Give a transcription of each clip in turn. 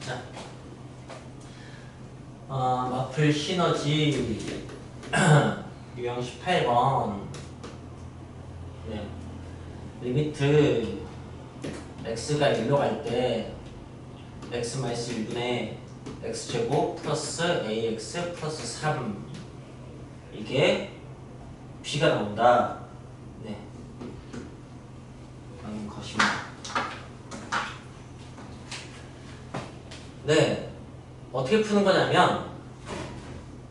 자, 마플 시너지 유형 18번. 네. 리미트 x가 1로 갈 때 x-1분의 x제곱 플러스 ax 플러스 3 이게 b가 나온다. 네. 라는 것입니다. 네. 어떻게 푸는 거냐면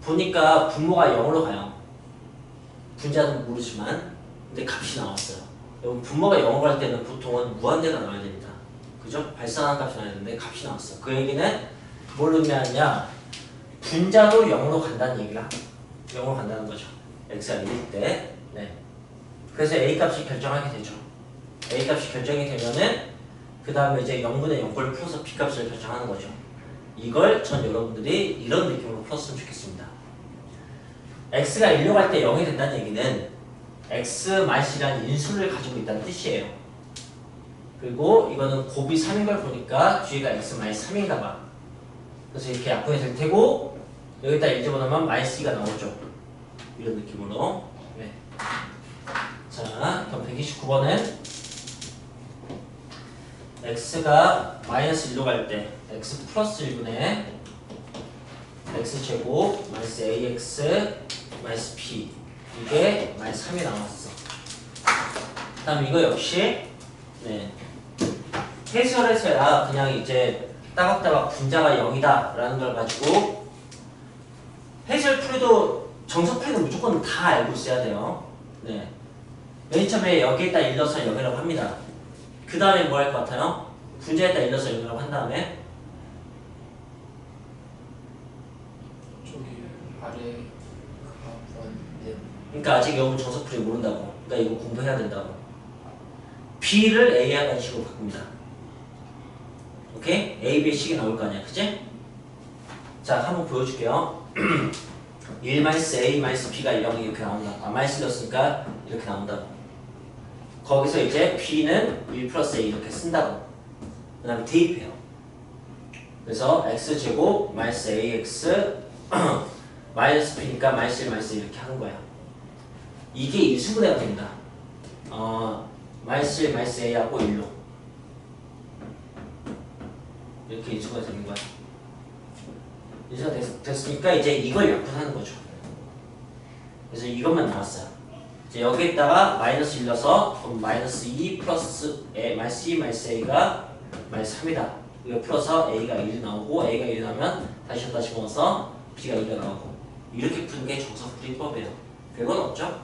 보니까 분모가 0으로 가요. 분자는 모르지만 근데 값이 나왔어요. 여러분 분모가 0으로 갈 때는 보통은 무한대가 나와야 됩니다. 그죠? 발산하는 값이 나와야 되는데 값이 나왔어. 그 얘기는 뭘 의미하냐? 분자도 0으로 간다는 얘기라. 0으로 간다는 거죠. x가 1일 때. 네. 그래서 a 값이 결정하게 되죠. a 값이 결정이 되면은 그 다음에 이제 0분의 0꼴 풀어서 b 값을 결정하는 거죠. 이걸 전 여러분들이 이런 느낌으로 풀었으면 좋겠습니다. x가 1로 갈 때 0이 된다는 얘기는 x-이라는 인수를 가지고 있다는 뜻이에요. 그리고 이거는 곱이 3인 걸 보니까 뒤에가 x-3인가 봐. 그래서 이렇게 약분이 될 테고 여기다 1 집어넣으면 -2가 나오죠. 이런 느낌으로. 네. 자, 그럼 129번은 x가 -1로 갈 때 x 플러스 1분의 x제곱 -ax -b 이게 -3이 나왔어. 그 다음 이거 역시 네. 해설에서야 그냥 이제 따박따박 분자가 0이다 라는 걸 가지고 해설 풀이도 정석 풀이는 무조건 다 알고 있어야 돼요. 네. 맨 처음에 여기에다 일러서 0이라고 합니다. 그 다음에 뭐 할 것 같아요? 분자에다 일러서 0이라고 한 다음에 저기 아래 그러니까 아직 여러분 정석풀이 모른다고. 그러니까 이거 공부해야 된다고. B를 A와 같은 식으로 바꿉니다. 오케이? A, B의 식이 나올 거 아니야. 그치? 자, 한번 보여줄게요. 1-A-B가 0이 이렇게 나온다. 마이너스 넣었으니까 이렇게 나온다고. 거기서 이제 B는 1 플러스 A 이렇게 쓴다고. 그 다음에 대입해요. 그래서 X제곱 마이너스 AX 마이너스 B니까 마이너스 1, 마이너스 1 이렇게 하는 거야. 이게 인수분해가 됩니다. 마이너스 1, 마이너스 A하고 1로 이렇게 인수분해가 되는 거야. 인수가 됐으니까 이제 이걸 약분하는 거죠. 그래서 이것만 나왔어요. 이제 여기에다가 마이너스 1 넣어서 마이너스 2 플러스 마이너스 2 마이너스 A가 마이너스 3이다. 이거 풀어서 A가 1이 나오고 A가 1이 나오면 다시 모아서 B가 2가 나오고 이렇게 푸는 게 정석풀이법이에요. 별건 없죠?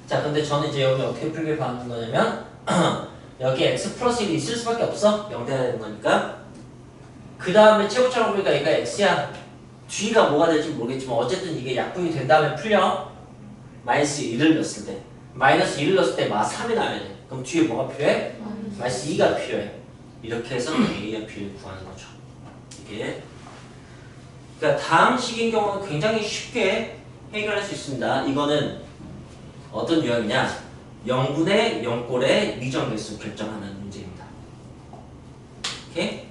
자, 근데 저는 이제 여기 어떻게 풀길 바라는 거냐면 여기 x 플러스 1이 있을 수밖에 없어. 0 돼야 되는 거니까. 그 다음에 최고차로 보니까 얘가 x야. 뒤가 뭐가 될지 모르겠지만 어쨌든 이게 약분이 된 다음에 풀려. 마이너스 1을 넣었을 때. 마이너스 1을 넣었을 때 마3이 나와야 돼. 그럼 뒤에 뭐가 필요해? 마이너스 2가 필요해. 이렇게 해서 A와 B를 구하는 거죠. 이게. 그러니까 다음 식인 경우는 굉장히 쉽게 해결할 수 있습니다. 이거는 어떤 유형이냐? 0분의 0꼴의 미정계수 결정하는 문제입니다. 오케이?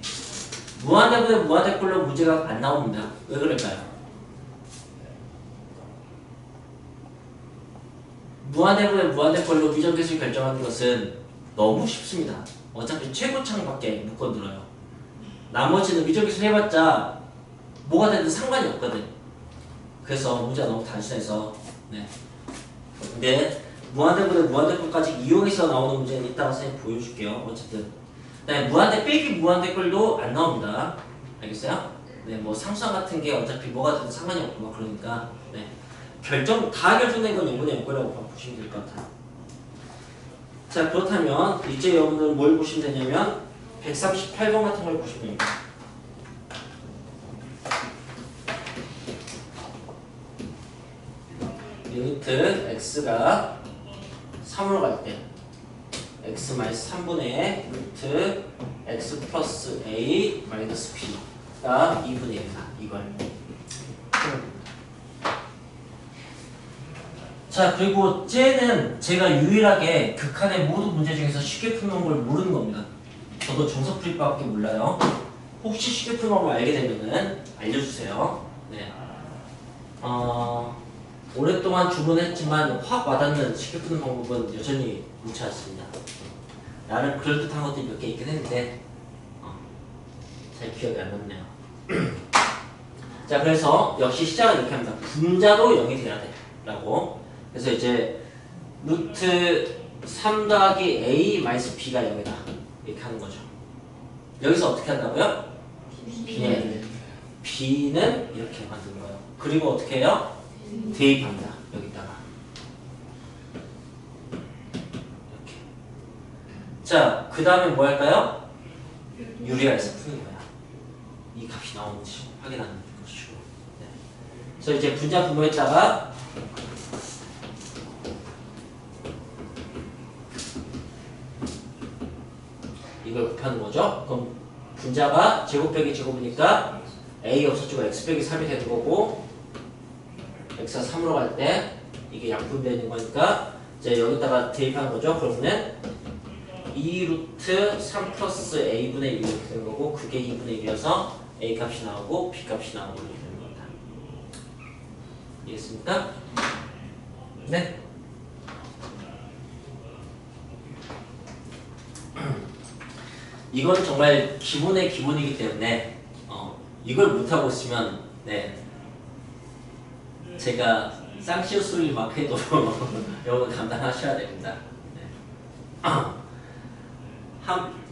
무한대분의 무한대꼴로 문제가 안 나옵니다. 왜 그럴까요? 무한대분의 무한대꼴로 미정계수 결정하는 것은 너무 쉽습니다. 어차피 최고창밖에 못 건드려요. 나머지는 미정계수 해봤자 뭐가 되든 상관이 없거든. 그래서 문제가 너무 단순해서 네. 근데 무한대분의 무한대꼴까지 이용해서 나오는 문제는 이따가 선생님 보여줄게요. 어쨌든 네, 무한대 빼기 무한대꼴도 안 나옵니다. 알겠어요? 네, 뭐 상수항 같은 게 어차피 뭐가 되든 상관이 없고 막 그러니까 네. 다 결정된 건 0분의 0꼴이라고 보시면 될 것 같아요. 자, 그렇다면 이제 여러분들 뭘 보시면 되냐면 138번 같은 걸 보시면 됩니다. 리미트 x가 3으로 갈 때 x-3분의 루트 x 플러스 a 마이너스 b가 2분의 1이다. 이걸. 자, 그리고 쟤는 제가 유일하게 극한의 모든 문제 중에서 쉽게 푸는 걸 모르는 겁니다. 저도 정석풀이법밖에 몰라요. 혹시 쉽게 푸는 방법을 알게 되면은 알려주세요. 네. 오랫동안 주문했지만 확 와닿는 쉽게 푸는 방법은 여전히 묻지 않습니다. 나는 그럴듯한 것들이 몇 개 있긴 했는데 잘 기억이 안 났네요. 자, 그래서 역시 시작은 이렇게 합니다. 분자도 0이 돼야 돼 라고. 그래서 이제 루트 3 더하기 a 마이너스 b가 0이다 이렇게 하는 거죠. 여기서 어떻게 한다고요? b는 이렇게 만드는 거예요. 그리고 어떻게 해요? 대입합니다. 여기다가 이렇게. 자, 그 다음에 뭐 할까요? 유리화해서 푸는 거야. 이 값이 나오는지 확인하는 것이고. 네. 그래서 이제 분자 분모에다가 이걸 곱하는 거죠. 그럼 분자가 제곱 빼기 제곱이니까 a 없어지고 x 빼기 3이 되는 거고, x가 3으로 갈 때 이게 약분되는 거니까 이제 여기다가 대입하는 거죠. 그러면은 2 루트 3 플러스 a분의 1 이렇게 되는 거고, 그게 2분의 1이어서 a 값이 나오고 b 값이 나오고 이렇게 되는 겁니다. 이해했습니까? 네. 이건 정말 기본의 기본이기 때문에 이걸 못하고 있으면 네 제가 쌍시오 소리를 막 해도 여러분 감당하셔야 됩니다. 네.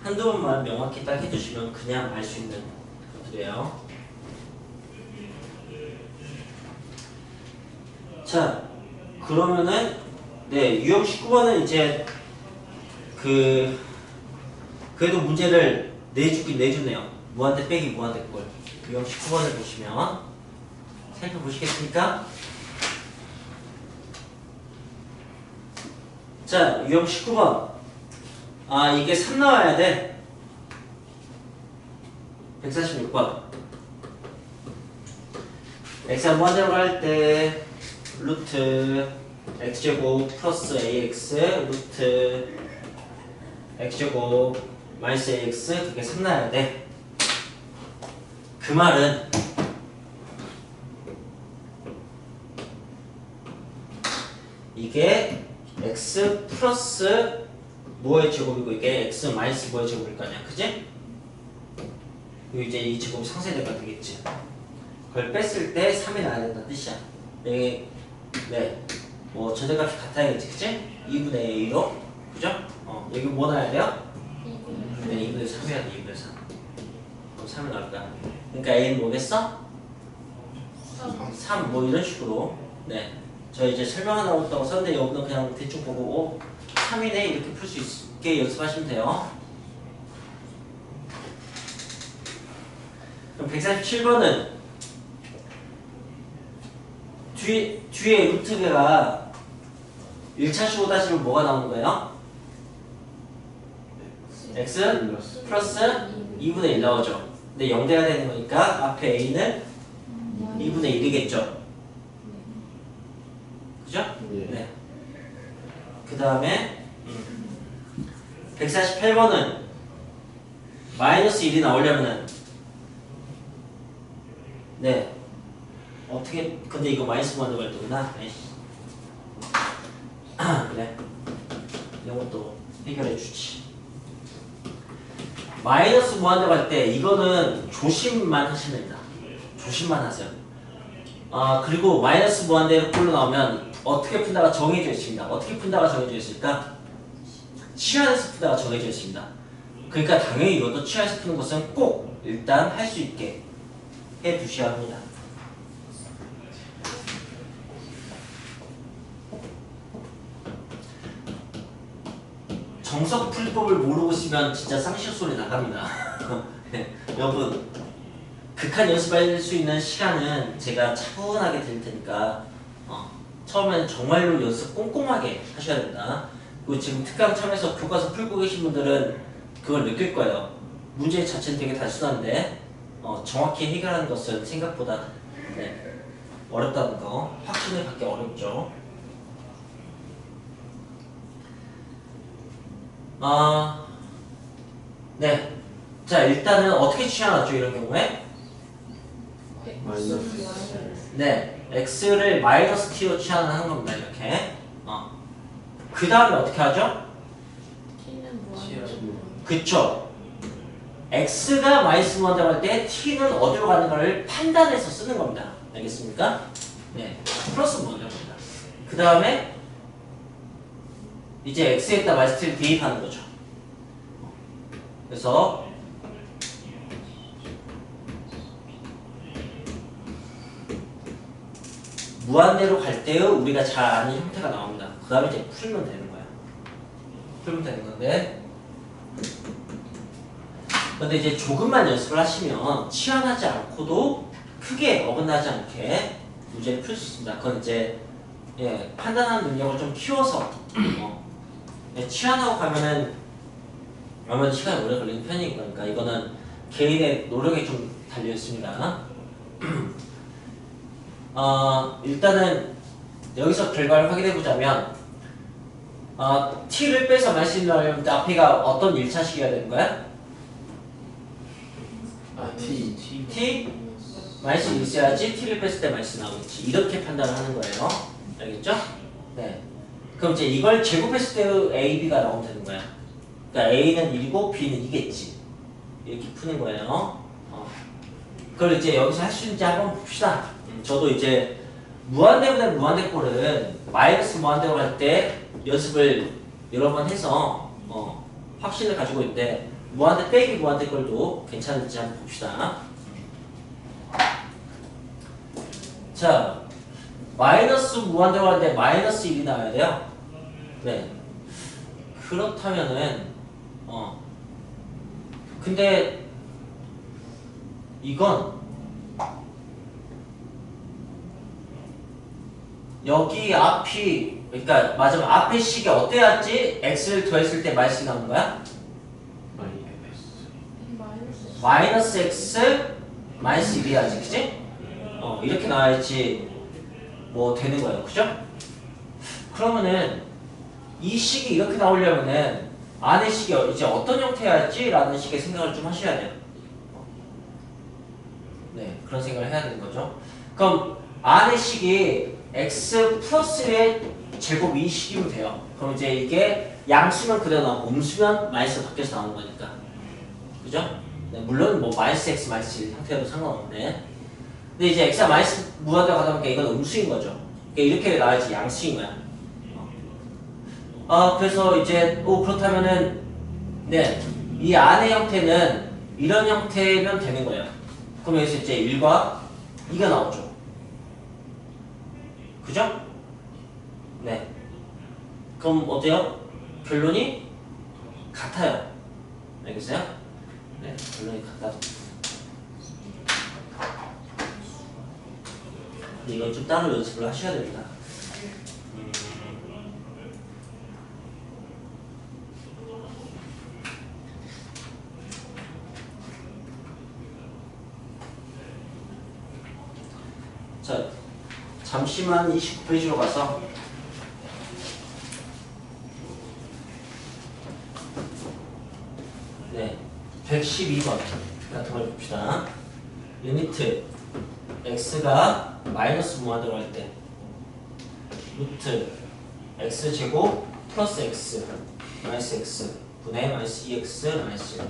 한두 번만 명확히 딱 해주시면 그냥 알 수 있는 것들이에요. 자, 그러면은 네 유형 19번은 이제 그래도 문제를 내주긴 내주네요. 무한대 빼기 무한대 꼴. 유형 19번을 보시면 살펴보시겠습니까? 자, 유형 19번. 이게 3 나와야 돼. 146번. x가 무한대로 할 때 루트 x제곱 플러스 ax 루트 x제곱 마이너스 ax 그게 3 나와야 돼. 그 말은 이게 x 플러스 뭐의 제곱이고 이게 x 마이너스 뭐의 제곱일 거 아니야, 그지? 그리고 이제 이 제곱이 상쇄되면 되겠지. 그걸 뺐을 때 3이 나와야 된다는 뜻이야. 네, 뭐 절대값이 같아야겠지, 그지? 2분의 a로, 그죠? 여기 뭐 나와야 돼요? 네, 2분의 3 해야 돼, 2분의 3. 그럼 3이 나올 거야. 그러니까 a는 뭐겠어? 3, 뭐 이런 식으로. 네. 저 이제 설명하려고 했다고 썼는데 여러분은 그냥 대충 보고 3이네 이렇게 풀 수 있게 연습하시면 돼요. 그럼 147번은 뒤에 루트가 1차식 5-로 뭐가 나오는 거예요? x 플러스 2분의 1 나오죠. 근데 0대가 되는 거니까 앞에 a는 2분의 1이겠죠. 그죠? 네. 그 다음에 148번은 마이너스 1이 나오려면은 네 어떻게 근데 이거 마이너스 무한대로 갈 때구나. 그래 이런 것도 해결해 주지. 마이너스 무한대로 갈 때 이거는 조심만 하시면 됩니다. 조심만 하세요. 그리고 마이너스 무한대로 꼴로 나오면 어떻게 푼다가 정해져 있습니다. 어떻게 푼다가 정해져 있을까? 치환해서 푼다가 정해져 있습니다. 그러니까 당연히 이것도 치환해서 푸는 것은 꼭 일단 할 수 있게 해 두셔야 합니다. 정석 풀이법을 모르고 있으면 진짜 쌍시오 소리 나갑니다. 네, 여러분 극한 연습할 수 있는 시간은 제가 차분하게 드릴 테니까 처음에는 정말로 연습 꼼꼼하게 하셔야 된다. 그리고 지금 특강 참여해서 교과서 풀고 계신 분들은 그걸 느낄 거예요. 문제 자체는 되게 단순한데 정확히 해결하는 것은 생각보다 어렵다는 거 확신을 갖기 어렵죠. 네. 자, 일단은 어떻게 취하놨죠, 이런 경우에? 네. x를 마이너스 t로 취하는 겁니다, 이렇게. 그 다음에 어떻게 하죠? 그쵸. x가 마이너스 무한대로 할 때 t는 어디로 가는가를 판단해서 쓰는 겁니다. 알겠습니까? 네. 플러스 무한대로입니다. 그 다음에 이제 x에다 마이너스 t를 대입하는 거죠. 그래서 무한대로 갈 때의 우리가 잘 아는 형태가 나옵니다. 그 다음에 이제 풀면 되는 거야. 풀면 되는 건데, 근데 이제 조금만 연습을 하시면 치환하지 않고도 크게 어긋나지 않게 문제를 풀 수 있습니다. 그건 이제 판단하는 능력을 좀 키워서 치환하고 가면은 아무래도 시간이 오래 걸리는 편이니까, 그러니까 이거는 개인의 노력에 좀 달려 있습니다. 일단은 여기서 결과를 확인해 보자면, t를 빼서 마시려면 앞에가 어떤 1차식이어야 되는 거야? t 마이너스 있어야지 t를 뺐을 때 마이너스 나오겠지. 이렇게 판단을 하는 거예요. 알겠죠? 네. 그럼 이제 이걸 제곱했을 때의 a, b가 나오면 되는 거야. 그러니까 a는 1이고 b는 2겠지. 이렇게 푸는 거예요. 그걸 이제 여기서 할 수 있는지 한번 봅시다. 저도 이제 무한대보다 무한대꼴은 마이너스 무한대로 할 때 연습을 여러 번 해서 확신을 가지고 있는데, 무한대 빼기 무한대꼴도 괜찮은지 한번 봅시다. 자, 마이너스 무한대로 할 때 마이너스 1이 나와야 돼요. 네. 그렇다면은 근데 이건 여기 앞이, 그러니까 맞으면 앞의 식이 어때야지 x를 더했을 때 마이너스 나오는 거야? 마이너스 x 마이너스 1이야지, 그치? 이렇게 나와야지 뭐 되는 거예요, 그죠? 그러면은 이 식이 이렇게 나오려면은 안의 식이 이제 어떤 형태야지? 라는 식의 생각을 좀 하셔야 돼요. 네, 그런 생각을 해야 되는 거죠. 그럼 안의 식이 x 플러스의 제곱 이 식이면 돼요. 그럼 이제 이게 양수면 그대로 나오고 음수면 마이너스 바뀌어서 나오는 거니까, 그죠? 네, 물론 뭐 마이너스 x 마이너스 1 형태도 상관없네. 근데 이제 x가 마이너스 무한대로 가다 보니까 이건 음수인 거죠. 그러니까 이렇게 나와야지 양수인 거야. 그래서 이제 그렇다면은 네, 이 안의 형태는 이런 형태면 되는 거예요. 그럼 여기서 이제 1과 2가 나오죠. 그죠? 네. 그럼 어때요? 결론이 같아요. 알겠어요? 네, 결론이 같다. 근데 이건 좀 따로 연습을 하셔야 됩니다. 자, 잠시만 29페이지로 가서 네, 112번 같은 걸 봅시다. 리미트 x가 마이너스 무한대로 할 때 루트 x제곱 플러스 x 마이너스 x 분의 마이너스 2x 마이너스 1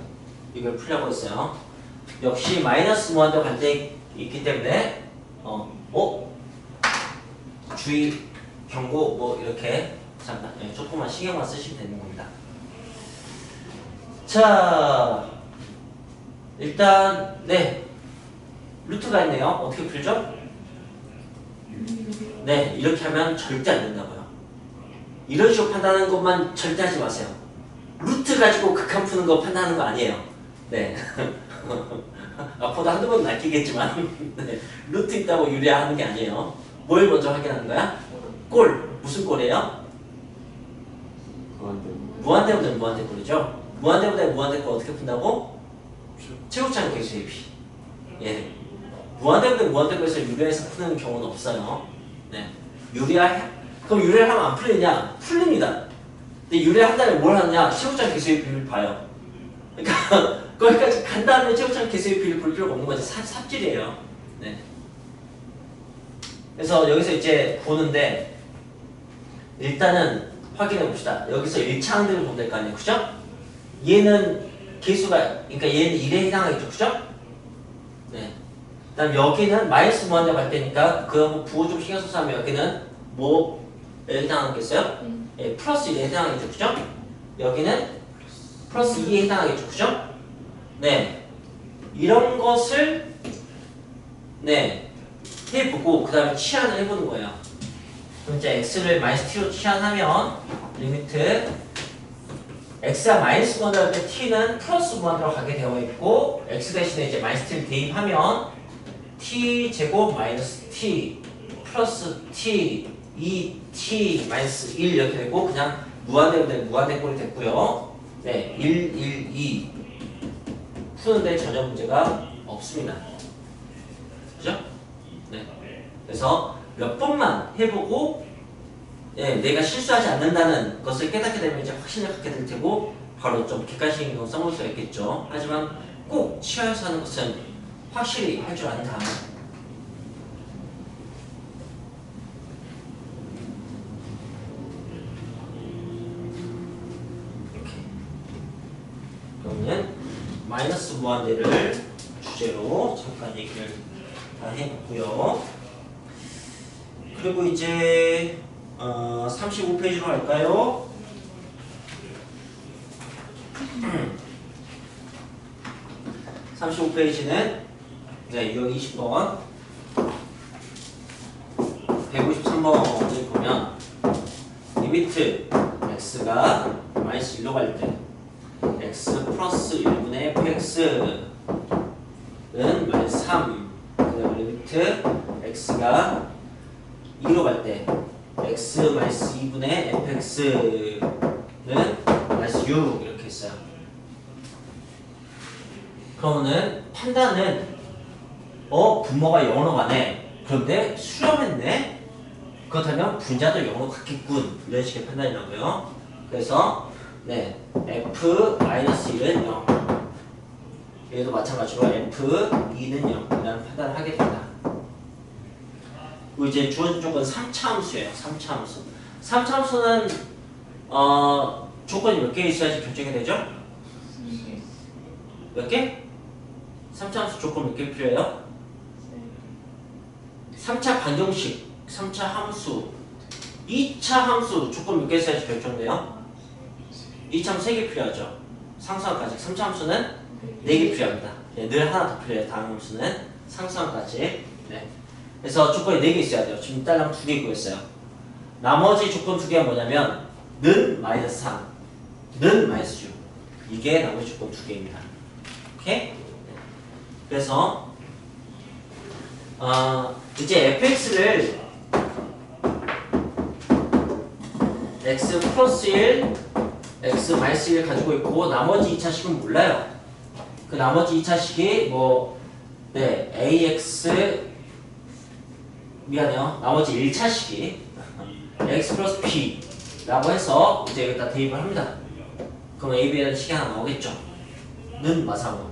이걸 풀려고 했어요. 역시 마이너스 무한대로 갈 때 있기 때문에 주의, 경고 뭐 이렇게 잠깐 조금만 신경만 쓰시면 되는 겁니다. 자, 일단 네, 루트가 있네요. 어떻게 풀죠? 네, 이렇게 하면 절대 안 된다고요. 이런 식으로 판단하는 것만 절대 하지 마세요. 루트 가지고 극한 푸는 거 판단하는 거 아니에요. 네. 앞으로도 한두 번 낚이겠지만 네. 루트 있다고 유리하는 게 아니에요. 뭘 먼저 확인하는 거야? 꼴. 무슨 꼴이에요? 무한대보다 무한대꼴이죠. 무한대보다 무한대꼴 어떻게 푼다고? 최고차는 계수의 비. 예. 무한대보다 무한대꼴에서 유리해서 푸는 경우는 없어요. 네. 그럼 유리를 하면 안 풀리냐? 풀립니다. 근데 유리를 한다면 뭘 하느냐? 최고차 계수의 비를 봐요. 그러니까 거기까지 간 다음에 최고점 개수의 비를 볼 필요가 없는 거지. 삽질이에요. 네. 그래서 여기서 이제 보는데 일단은 확인해 봅시다. 여기서 1차항들을 보면 될 거 아니에요. 그죠? 얘는 개수가, 그러니까 얘는 1에 해당하겠죠. 그죠? 네. 그 다음 여기는 마이너스 무한대 갈 때니까 그 부호 좀 신경 써서 하면 여기는 뭐에 해당하겠어요? 예, 플러스 1에 해당하겠죠. 그죠? 여기는 플러스 2에 해당하겠죠. 그죠? 네. 이런 것을 네 해보고 그 다음에 치환을 해보는 거예요. 그럼 이제 x를 마이너스 t로 치환하면 리미트 x가 마이너스 무한대로 할 때 t는 플러스 무한대로 가게 되어 있고 x 대신에 이제 마이너스 t를 대입하면 t 제곱 마이너스 t 플러스 t 2t 마이너스 1 이렇게 되고 그냥 무한대로 된 무한대 꼴이 됐고요. 네, 1, 1, 2 푸는데 전혀 문제가 없습니다. 그죠? 네. 그래서 몇 번만 해보고 예, 내가 실수하지 않는다는 것을 깨닫게 되면 이제 확신을 갖게 될 테고 바로 좀 객관식인 거 써볼 수가 있겠죠. 하지만 꼭 치아에서 하는 것은 확실히 할 줄 안다. 이렇게. 그러면 마이너스 무한대를 주제로 잠깐 얘기를 다 해봤고요. 그리고 이제 35페이지로 갈까요? 35페이지는 네, 여기 20번 153번을 보면 리미트 x가 마이너스 1로 갈 때 x 플러스 1분의 fx는 마이너스 3 그다음에 리미트 x가 2로 갈 때 x 마이너스 2분의 fx는 마이너스 6 이렇게 했어요. 그러면은 판단은 분모가 0으로 가네. 그런데 수렴했네. 그렇다면 분자도 0으로 갔겠군. 이런 식의 판단이라고요. 그래서 네 f 마이너스 1은 0. 얘도 마찬가지로 f 2는 0 이라는 판단을 하게 된다. 그리고 이제 주어진 쪽은 3차 함수예요. 3차 함수. 3차 함수는 조건이 몇 개 있어야지 결정이 되죠? 몇 개? 3차 함수 조건 몇 개 필요해요? 3차 방정식, 3차 함수, 2차 함수 조건 몇 개 있어야지 결정돼요? 2차 함수 3개 필요하죠. 상수항까지. 3차 함수는 4개 필요합니다. 네, 늘 하나 더 필요해요. 다음 함수는 상수항까지. 네. 그래서 조건이 4개 있어야 돼요. 지금 딸랑 2개 구했어요. 나머지 조건 2개가 뭐냐면 는 마이너스 3, 는 마이너스 6. 이게 나머지 조건 2개입니다. 오케이? 그래서 이제 fx를 x 플러스 1, x 마이너스 1 가지고 있고 나머지 2차식은 몰라요. 그 나머지 2차식이 네 ax 미안해요. 나머지 1차식이 x 플러스 b 라고 해서 이제 여기다 대입을 합니다. 그럼 a, b라는 식이 하나 나오겠죠. 는 마상으로.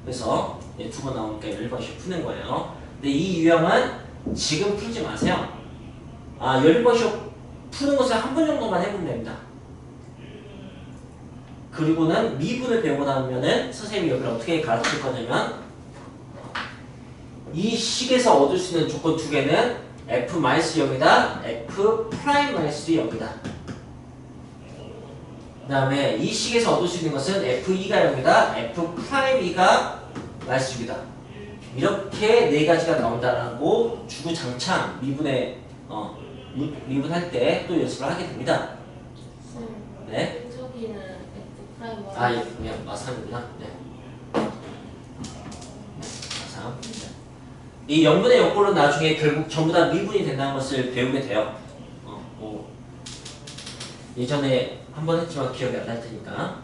그래서 2번 나오니까 1번씩 푸는 거예요. 근데 이 유형은 지금 풀지 마세요. 10번씩 푸는 것을 한 번 정도만 해보면 됩니다. 그리고는 미분을 배우고 나면은 선생님이 여기를 어떻게 가르칠 거냐면 이 식에서 얻을 수 있는 조건 2개는 f-0이다, f'-0이다. 그 다음에 이 식에서 얻을 수 있는 것은 f2가 0이다, f'2가 -6이다. 이렇게 4가지가 나온다라고 주구장창 미분할 때 또 연습을 하게 됩니다. 네. 저기는 F'. 그냥 마삼이구나. 네. 마삼. 이 0분의 역볼은 나중에 결국 전부 다 미분이 된다는 것을 배우게 돼요. 예전에 한번 했지만 기억이 안 날 테니까.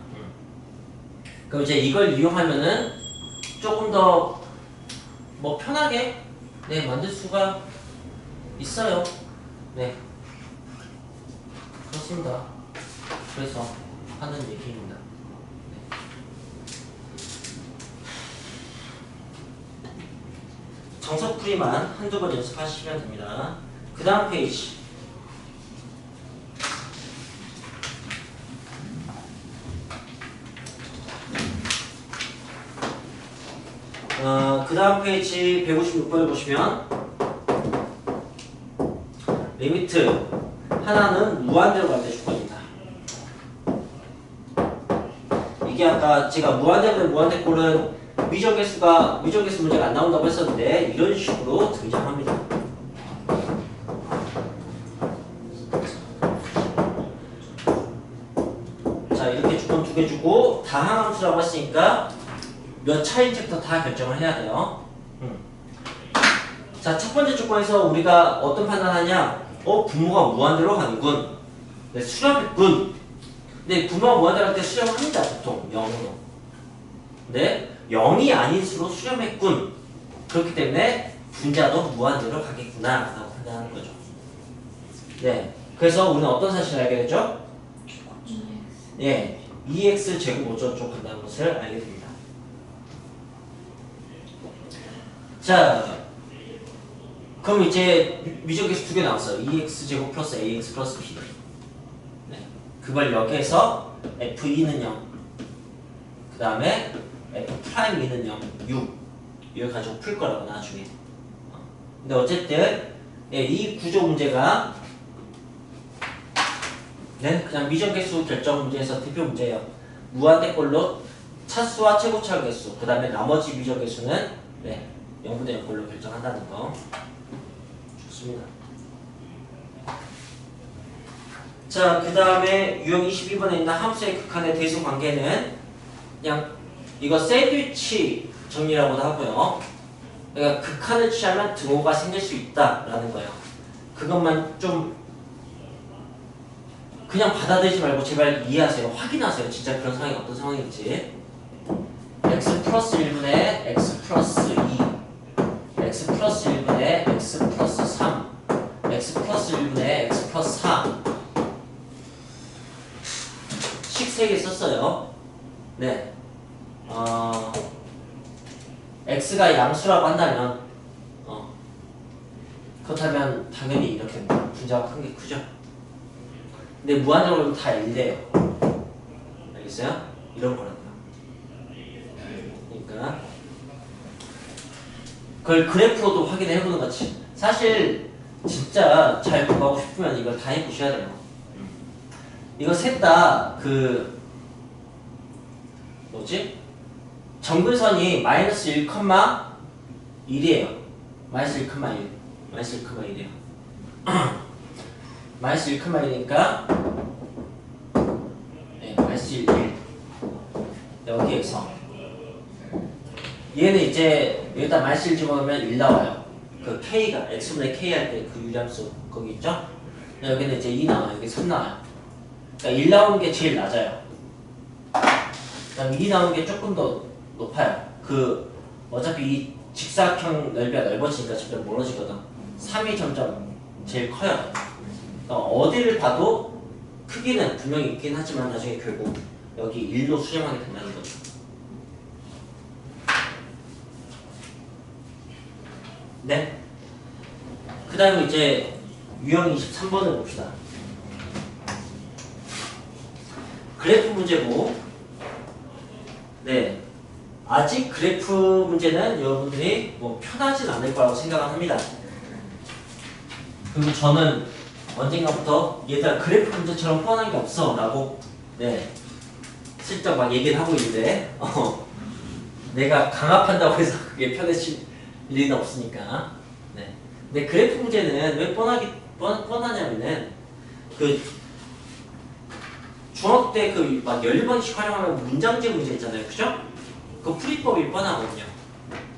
그럼 이제 이걸 이용하면은 조금 더 편하게 만들 수가 있어요. 네. 그렇습니다. 그래서 하는 얘기입니다. 네. 정석풀이만 한두 번 연습하시면 됩니다. 그 다음 페이지. 그 다음 페이지 156번을 보시면 리미트 하나는 무한대로 갈 때 조건이다. 이게 아까 제가 무한대로 무한대꼴은 미정계수 문제가 안 나온다고 했었는데 이런 식으로 등장합니다. 자, 이렇게 조건 두 개 주고 다항함수라고 했으니까 몇 차인지부터 다 결정을 해야 돼요. 자, 첫 번째 조건에서 우리가 어떤 판단하냐? 분모가 무한대로 가는군. 네, 수렴했군. 근데 분모가 무한대로 할 때 수렴을 합니다. 보통 0으로. 네, 0이 아닌수로 수렴했군. 그렇기 때문에 분자도 무한대로 가겠구나 라고 판단하는 거죠. 네, 그래서 우리는 어떤 사실을 알게 되죠? 예, 2x 제곱 어쩌고저쩌고 간다는 것을 알게 됩니다. 자, 그럼 이제 미적계수 두 개 나왔어요. 2x 제곱 플러스 ax 플러스 b. 네, 그걸 여기에서 f2는 0, 그 다음에 f'2는 0, 6 이걸 가지고 풀 거라고 나중에. 근데 어쨌든 이 구조 문제가 그냥 미적계수 결정 문제에서 대표 문제예요. 무한대꼴로 차수와 최고차 개수, 그 다음에 나머지 미적계수는 0분의 0꼴로 결정한다는 거. 좋습니다. 자, 그 다음에 유형 22번에 있는 함수의 극한의 대수 관계는 그냥 이거 샌드위치 정리라고도 하고요. 그러니까 극한을 취하면 등호가 생길 수 있다라는 거예요. 그것만 좀 그냥 받아들이지 말고 제발 이해하세요. 확인하세요. 진짜 그런 상황이 어떤 상황인지. x 플러스 1분의 x 플러스 2, x 플러스 1분의 x 플러스 3, x 플러스 1분의 x 플러스 4 식 3개 썼어요. 네. x가 양수라고 한다면 그렇다면 당연히 이렇게 됩니다. 분자가 큰 게 크죠. 근데 무한정으로 다 1대요. 알겠어요? 이런 거라고요. 그러니까 그걸 그래프로도 확인을 해보는 거지. 사실 진짜 잘 공부하고 싶으면 이걸 다 해보셔야 돼요. 이거 셋 다 뭐지? 정근선이 마이너스 1,1이에요. 마이너스 1,1. 마이너스 1,1이에요. 마이너스 1,1이니까 마이너스 1, 여기에서 얘는 이제 여기다 마이너스 1 집어넣으면 1 나와요. 그 k가 x분의 k 할 때 그 유리함수 거기 있죠? 여기는 이제 2 나와요. 여기 3 나와요. 그러니까 1 나오는 게 제일 낮아요. 그다음 2 나오는 게 조금 더 높아요. 어차피 이 직사각형 넓이가 넓어지니까 점점 멀어지거든. 3이 점점 제일 커요. 그러니까 어디를 봐도 크기는 분명히 있긴 하지만 나중에 결국 여기 1로 수렴하게 된다는 거죠. 네. 그 다음에 이제 유형 23번을 봅시다. 그래프 문제고, 네. 아직 그래프 문제는 여러분들이 뭐 편하진 않을 거라고 생각합니다. 그리고 저는 언젠가부터 얘들아 그래프 문제처럼 뻔한 게 없어 라고 슬쩍 막 얘기를 하고 있는데 내가 강압한다고 해서 그게 편해질 일은 없으니까. 네. 근데 그래프 문제는 왜 뻔하냐면은 중학교 때 막 10번씩 활용하면 문장제 문제 있잖아요. 그죠? 그 풀이법이 뻔하거든요.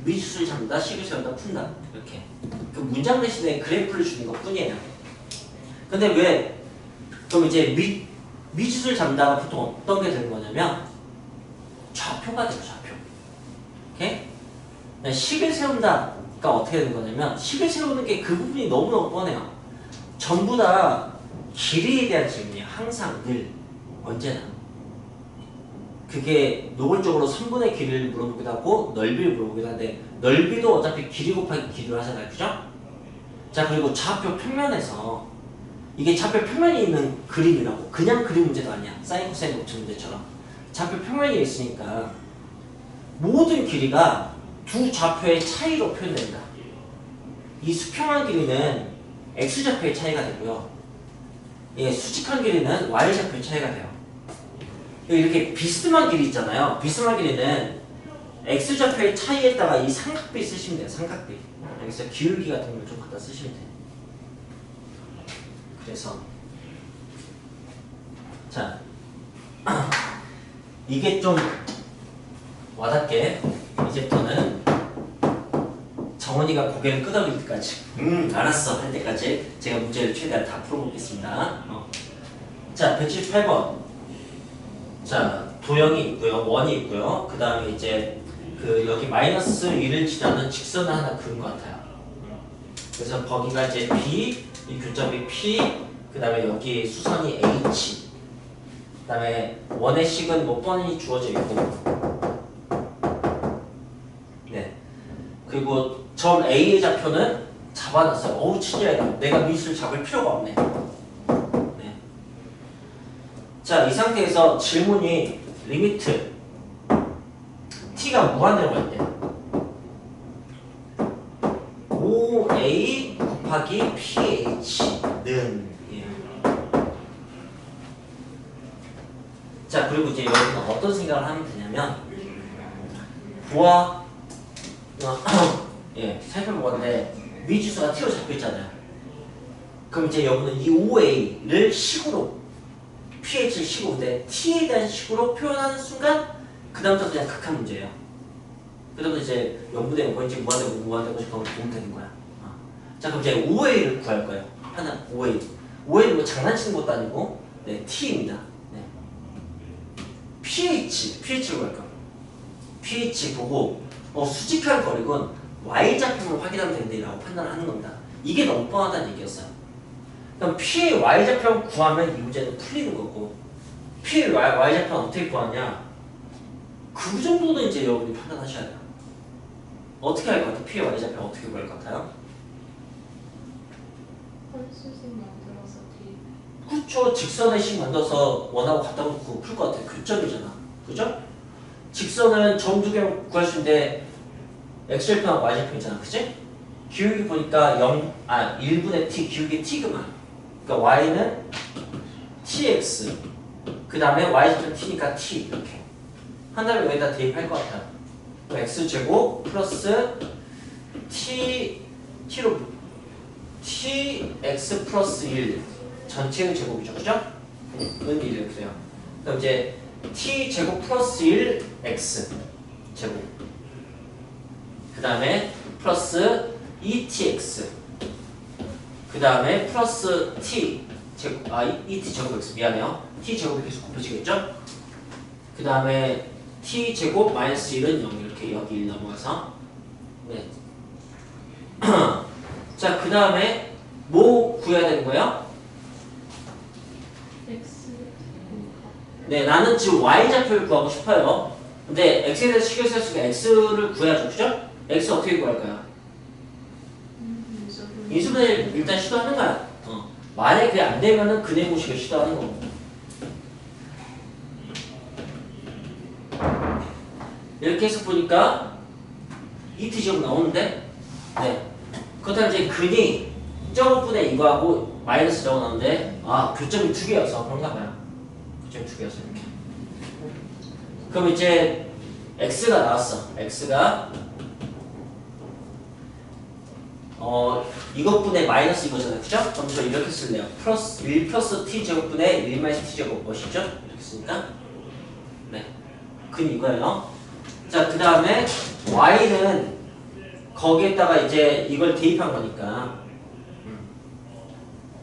미지수를 잡는다, 식을 세운다, 푼다. 이렇게. 그 문장 대신에 그래프를 주는 것 뿐이에요. 근데 왜, 그럼 이제 미지수를 잡는다가 보통 어떤 게 되는 거냐면 좌표가 돼요, 좌표. 오케이? 식을 세운다가 어떻게 되는 거냐면 식을 세우는 게 그 부분이 너무너무 뻔해요. 전부 다 길이에 대한 질문이에요. 항상, 늘, 언제나. 그게 노골적으로 선분의 길이를 물어보기도 하고 넓이를 물어보기도 하는데 넓이도 어차피 길이 곱하기 길이로 하잖아요. 그죠? 자, 그리고 좌표 평면에서 이게 좌표 평면이 있는 그림이라고. 그냥 그림 문제도 아니야. 사인 코사인 곱셈 문제처럼. 좌표 평면이 있으니까 모든 길이가 두 좌표의 차이로 표현된다. 이 수평한 길이는 x좌표의 차이가 되고요. 예, 수직한 길이는 y좌표의 차이가 돼요. 이렇게 비스듬한 길이 있잖아요. 비스듬한 길이는 x좌표의 차이에다가 이 삼각비 쓰시면 돼요. 삼각비. 여기서 기울기 같은 걸 좀 갖다 쓰시면 돼요. 그래서 자 이게 좀 와닿게 이제부터는 정원이가 고개를 끄덕일 때까지 알았어 할 때까지 제가 문제를 최대한 다 풀어보겠습니다. 자 178번 자 도형이 있고요. 원이 있고요. 그 다음에 이제 그 여기 마이너스 1을 지나는 직선을 하나 그은 것 같아요. 그래서 거기가 이제 B 이 교점이 P 그 다음에 여기 수선이 H 그 다음에 원의 식은 뭐 뻔히 주어져 있고 네 그리고 점 A의 좌표는 잡아놨어요. 어우 친절하다. 내가 미수를 잡을 필요가 없네. 네. 자, 이 상태에서 질문이 리미트 t가 무한대로 갈 때 5a 곱하기 ph는 예. 자, 그리고 이제 여기는 어떤 생각을 하면 되냐면 부하 예, 살펴보건데 미지수가 t로 잡혀있잖아요. 그럼 이제 여기는 이 5a를 식으로 pH를 식으로인데 t에 대한 식으로 표현하는 순간 그 다음부터 그냥 극한 문제예요. 그다음에 이제 0분의 0 이제 무한되고 무한되고 그럼 보면 되는 거야. 자 그럼 이제 5a를 구할 거예요. 하나 5a 5a는 뭐 장난치는 것도 아니고 네, t입니다. 네. pH를 구할 거예요. pH 보고 수직한 거리군 y좌표만 확인하면 되는데라고 판단을 하는 겁니다. 이게 너무 뻔하다는 얘기였어요. 그럼 P의 y좌표만 구하면 이 문제는 풀리는 거고 P의 y좌표는 어떻게 구하냐 그 정도는 이제 여러분이 판단하셔야 돼요. 어떻게 할 것 같아요? P의 y좌표 어떻게 구할 것 같아요? 홀수식 만들어서 뒤. 그렇죠. 직선의 식 만들어서 원하고 갖다 놓고 풀 것 같아요. 교점이잖아. 그죠? 직선은 점 두 개 구할 수 있는데 x좌표하고 y좌표이잖아. 그치? 기울기 보니까 1분의 t, 기울기 t그만. 그러니까 y는 tx 그 다음에 y좌표 t니까 t 이렇게 한 다음에 여기다 대입할 것 같아요. x제곱 플러스 t로 tx 플러스 1 전체의 제곱이죠. 그죠? 은 1 이렇게 돼요. 그럼 이제 t제곱 플러스 1 x 제곱 그 다음에 플러스 2tx 그 다음에 플러스 t 제곱 2t 제곱 x 미안해요. t 제곱이 계속 곱해지겠죠? 그 다음에 t 제곱 마이너스 1은 0 이렇게 여기 1 넘어가서 네. 자, 그 다음에 뭐 구해야 되는 거예요? X. 네, 나는 지금 y좌표를 구하고 싶어요. 근데 x에 대해서 식을 쓸 x를 구해야죠. 그죠? x 어떻게 구할까요? 인수분해를 일단 시도하는 거야. 만약에 그게 안 되면은 근해공식을 시도하는 거고. 이렇게 해서 보니까 2t 제곱 나오는데, 네. 그렇다면 이제 근이 저분의 이거하고 마이너스 저거 나오는데, 교점이 두 개여서 그런가 봐요. 교점이 두 개여서 이렇게. 그럼 이제 x가 나왔어. x가 이것분의 마이너스 이거잖아요. 그죠? 그럼 저 이렇게 쓸래요. 플러스 1 플러스 t 제곱분의 1 마이너스 t 제곱 멋있죠? 이렇게 쓰니까 네. 근 이거예요. 자, 그 다음에 y는 거기에다가 이제 이걸 대입한 거니까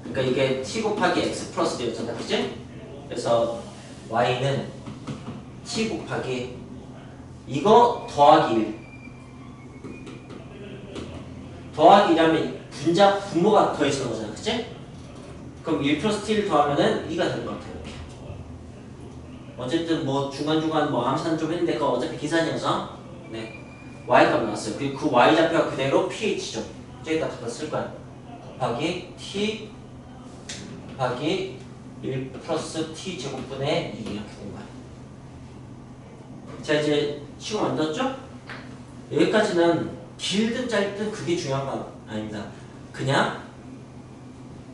그러니까 이게 t 곱하기 x 플러스 되었잖아. 그치? 그래서 y는 t 곱하기 이거 더하기 1 더하기 1하면 분모가 더해지는 거잖아. 그치? 그럼 1 플러스 t를 더하면은 2가 되는 것 같아요. 이렇게. 어쨌든 뭐 중간중간 뭐 암산 좀 했는데 그거 어차피 계산이어서 네 y값 나왔어요. 그리고 그 y좌표가 그대로 ph죠. 저기다 갖다 쓸 거야. 곱하기 t 곱하기 1 플러스 t 제곱분의 2 이렇게 된 거야. 자 이제 시간 만들었죠? 여기까지는 길든 짧든 그게 중요한 건 아닙니다. 그냥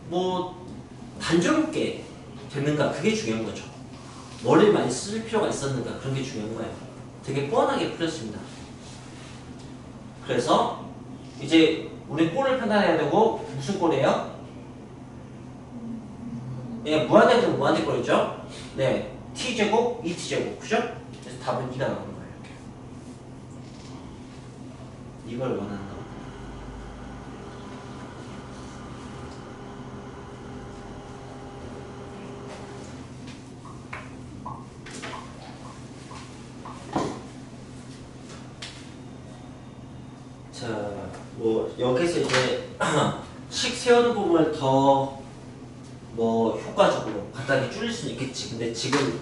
뭐 단조롭게 됐는가 그게 중요한 거죠. 머리를 많이 쓸 필요가 있었는가 그런 게 중요한 거예요. 되게 뻔하게 풀렸습니다. 그래서 이제 우리 꼴을 판단해야 되고 무슨 꼴이에요? 예, 무한대면 무한대 꼴이죠. 네, t제곱, 2t제곱, 그죠? 그래서 답은 2가 나오는 거예요. 이걸 원하는 거. 자, 뭐 여기서 이제 식 세우는 부분을 더 뭐 효과적으로 간단하게 줄일 수는 있겠지. 근데 지금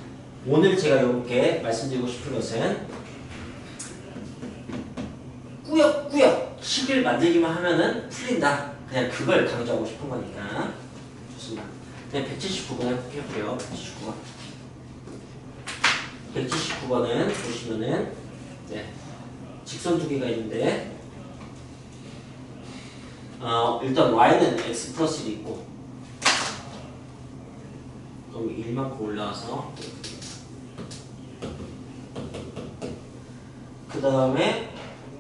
오늘 제가 여러분께 말씀드리고 싶은 것은 꾸역꾸역 식을 만들기만 하면은 풀린다. 그냥 그걸 강조하고 싶은 거니까. 좋습니다. 네, 179번 해볼게요. 179번은 보시면은 네, 직선 두 개가 있는데 일단 y는 x 플러스 1이 있고 그럼 1만큼 올라와서 그 다음에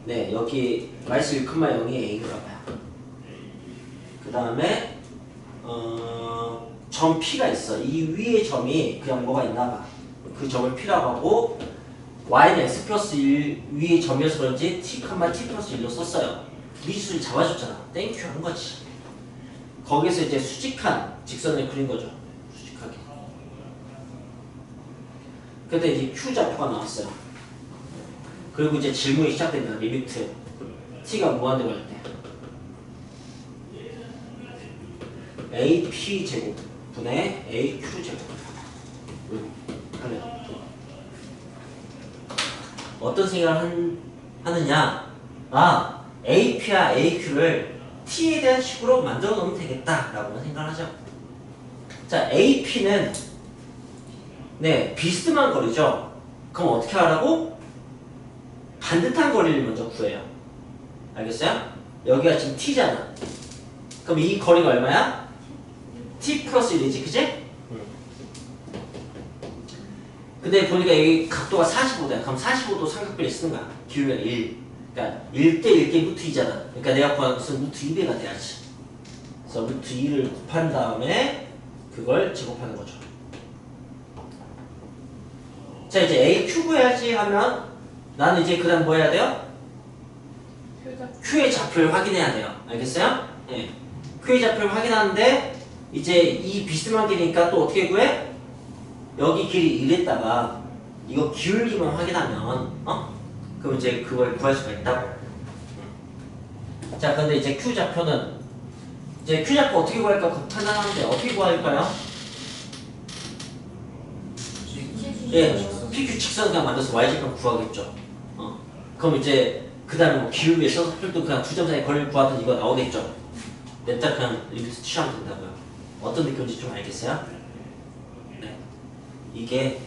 네 여기 마이너스 1,0이 a인가 봐요. 그 다음에 점 p가 있어. 이 위에 점이 그냥 뭐가 있나 봐. 그 점을 p라고 하고 y는 x 플러스 1 위에 점이어서 그런지 t, t 플러스 1로 썼어요. 미지수를 잡아줬잖아. 땡큐 한 거지. 거기서 이제 수직한 직선을 그린 거죠. 수직하게. 근데 이제 q 좌표가 나왔어요. 그리고 이제 질문이 시작됩니다. 리미트 t가 무한대로 할 때 AP 제곱 분의 AQ 제곱. 그래. 어떤 생각을 하느냐? AP와 AQ를 T에 대한 식으로 만들어 놓으면 되겠다라고 생각을 하죠. 자, AP는 네 비스듬한 거리죠. 그럼 어떻게 하라고? 반듯한 거리를 먼저 구해요. 알겠어요? 여기가 지금 T잖아. 그럼 이 거리가 얼마야? T 플러스 1이지, 그치? 근데 보니까 여기 각도가 45도야. 그럼 45도 삼각비를 쓰는 거야. 기울기가 1. 그러니까 1대 1개 루트 2잖아. 그러니까 내가 구하는 것은 루트 2배가 돼야지. 그래서 루트 2를 곱한 다음에 그걸 제곱하는 거죠. 자, 이제 A 큐브 해야지 하면 나는 이제 그 다음 뭐 해야 돼요? Q의 좌표를 확인해야 돼요. 알겠어요? 예. Q의 좌표를 확인하는데 이제 이 비스듬한 길이니까 또 어떻게 구해? 여기 길이 1에다가 이거 기울기만 확인하면 그럼 이제 그걸 구할 수가 있다고. 자, 근데 이제 Q 좌표는 이제 Q 좌표 어떻게 구할까 판단하는데 어떻게 구할까요? 예, PQ 직선 그냥 만들어서 Y 좌표 구하겠죠. 그럼 이제 그 다음에 뭐 기울기에 써서 풀도 그냥 두 점 사이 거리를 구하든 이거 나오겠죠. 냅다 그냥 리미트 취하면 된다고요. 어떤 느낌인지 좀 알겠어요? 네. 이게